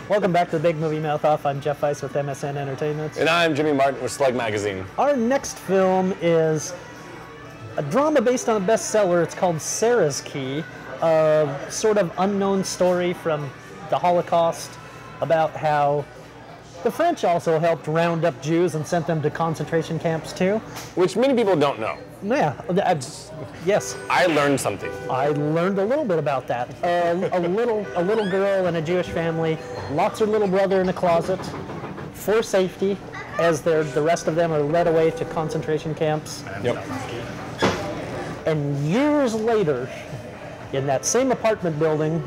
Welcome back to the Big Movie Mouth Off. I'm Jeff Weiss with MSN Entertainment. And I'm Jimmy Martin with Slug Magazine. Our next film is a drama based on a bestseller. It's called Sarah's Key, a sort of unknown story from the Holocaust about how the French also helped round up Jews and sent them to concentration camps too. Which many people don't know. Yeah, yes. I learned something. I learned a little bit about that. A little girl in a Jewish family locks her little brother in a closet for safety, as the rest of them are led away to concentration camps. Yep. And years later, in that same apartment building,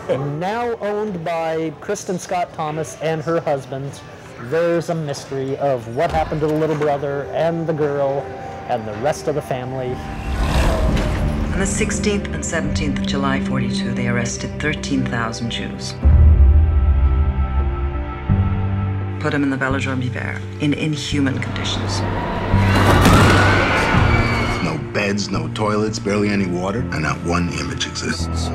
now owned by Kristen Scott Thomas and her husband, there's a mystery of what happened to the little brother and the girl and the rest of the family. On the 16th and 17th of July 42, they arrested 13,000 Jews. Put them in the Velodrome d'Hiver in inhuman conditions. No beds, no toilets, barely any water, and not one image exists.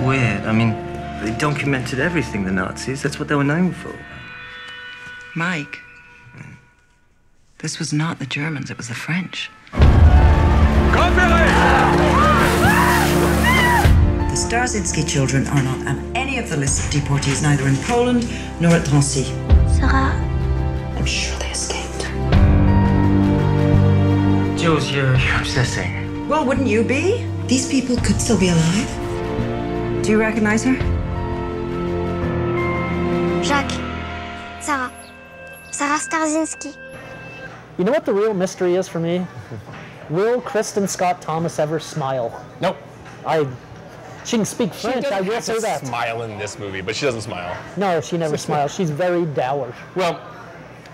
Weird. I mean, they documented everything, the Nazis. That's what they were known for. Mike, this was not the Germans, it was the French. The Starzinski children are not on any of the lists of deportees, neither in Poland nor at Drancy. Sarah. I'm sure they escaped. Jules, you're obsessing. Well, wouldn't you be? These people could still be alive. Do you recognize her? Jacques. Sarah. Sarah Starzinski. You know what the real mystery is for me? Will Kristen Scott Thomas ever smile? Nope. She can speak French, I will say that. She smile in this movie, but she doesn't smile. No, she never smiles. She's very dour. Well,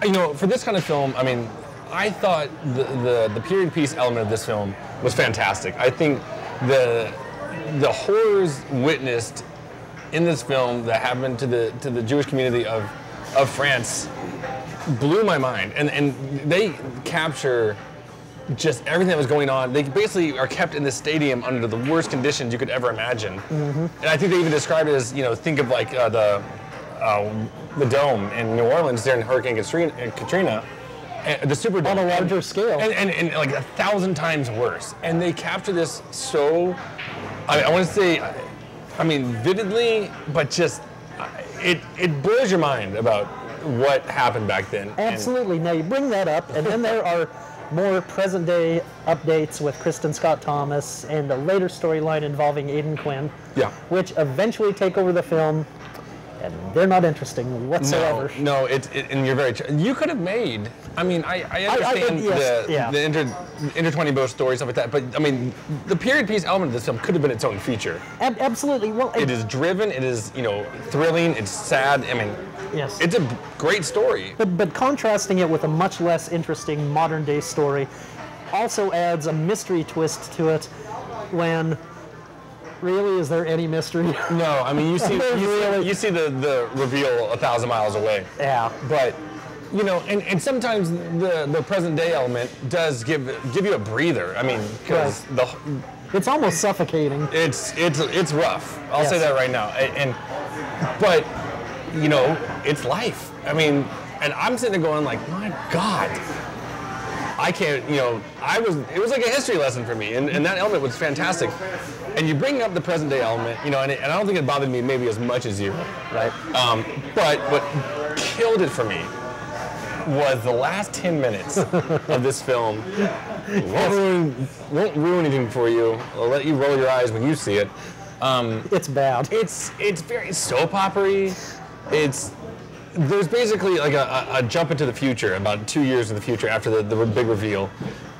you know, for this kind of film, I mean, I thought the period piece element of this film was fantastic. I think the horrors witnessed in this film that happened to the Jewish community of France blew my mind, and they capture just everything that was going on. They basically are kept in this stadium under the worst conditions you could ever imagine. Mm-hmm. And I think they even described it as, you know, think of like the Dome in New Orleans during Hurricane Katrina, the Superdome. On a larger scale. And like 1,000 times worse. And they capture this so, I want to say, I mean, vividly, but just, it blows your mind about what happened back then. Absolutely. Now you bring that up, and then there are more present-day updates with Kristen Scott Thomas and a later storyline involving Aidan Quinn, yeah, which eventually take over the film, and they're not interesting whatsoever. No, and you're very true. You could have made, I mean, I understand the intertwining both stories, stuff like that, but I mean, the period piece element of this film could have been its own feature. Absolutely. Well, it is driven, it is, you know, thrilling, it's sad, I mean, yes, it's a great story. But contrasting it with a much less interesting modern-day story also adds a mystery twist to it when, really, is there any mystery? No, I mean, you see the reveal 1,000 miles away. Yeah. But, you know, and sometimes the present-day element does give you a breather. I mean, because it's almost suffocating. It's rough. I'll say that right now. But, you know, it's life. I mean, and I'm sitting there going like, my God, I can't, you know, it was like a history lesson for me, and that element was fantastic. And you bring up the present day element, you know, and I don't think it bothered me maybe as much as you, right? But what killed it for me was the last 10 minutes of this film. Won't ruin anything for you. I'll let you roll your eyes when you see it. It's bad. It's very soap opera-y. There's basically like a jump into the future, about 2 years in the future after the big reveal,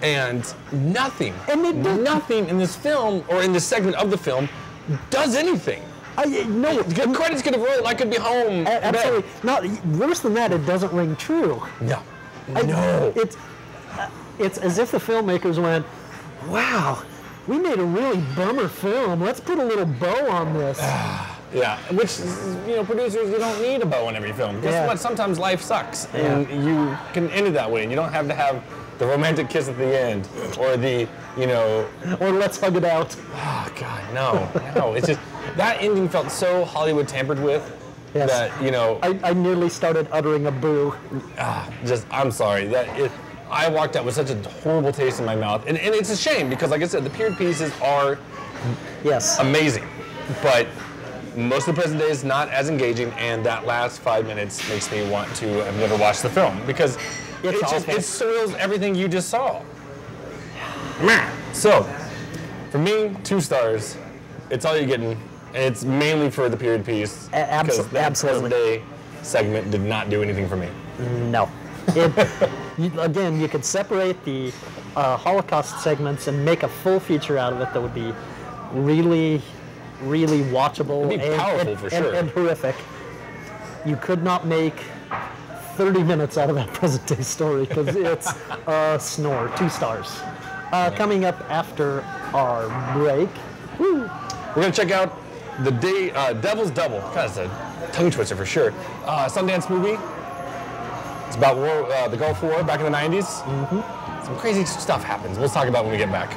and nothing in this film or in this segment of the film does anything. No, the credits could have rolled. I could be home. Absolutely. Not worse than that. It doesn't ring true. No. It's as if the filmmakers went, "Wow, we made a really bummer film. Let's put a little bow on this." Yeah, which, you know, producers, you don't need a bow in every film. Guess what? Sometimes life sucks, and you can end it that way, and you don't have to have the romantic kiss at the end, or the, you know... Or let's hug it out. Oh, God, no. It's just... that ending felt so Hollywood tampered with Yes. that, you know, I nearly started uttering a boo. I'm sorry. I walked out with such a horrible taste in my mouth. And it's a shame because, like I said, the period pieces are Yes. amazing. But most of the present day is not as engaging, and that last 5 minutes makes me want to have never watched the film because it soils everything you just saw. So, for me, 2 stars. It's all you're getting. And it's mainly for the period piece. Because that present day segment did not do anything for me. No. Again, you could separate the Holocaust segments and make a full feature out of it that would be really, really watchable. It'd be powerful for sure. And horrific. You could not make 30 minutes out of that present day story because it's a snore. 2 stars. Coming up after our break, we're going to check out the Devil's Double. God, it's a tongue twister for sure. Sundance movie. It's about the Gulf War back in the 90s. Some crazy stuff happens. We'll talk about it when we get back.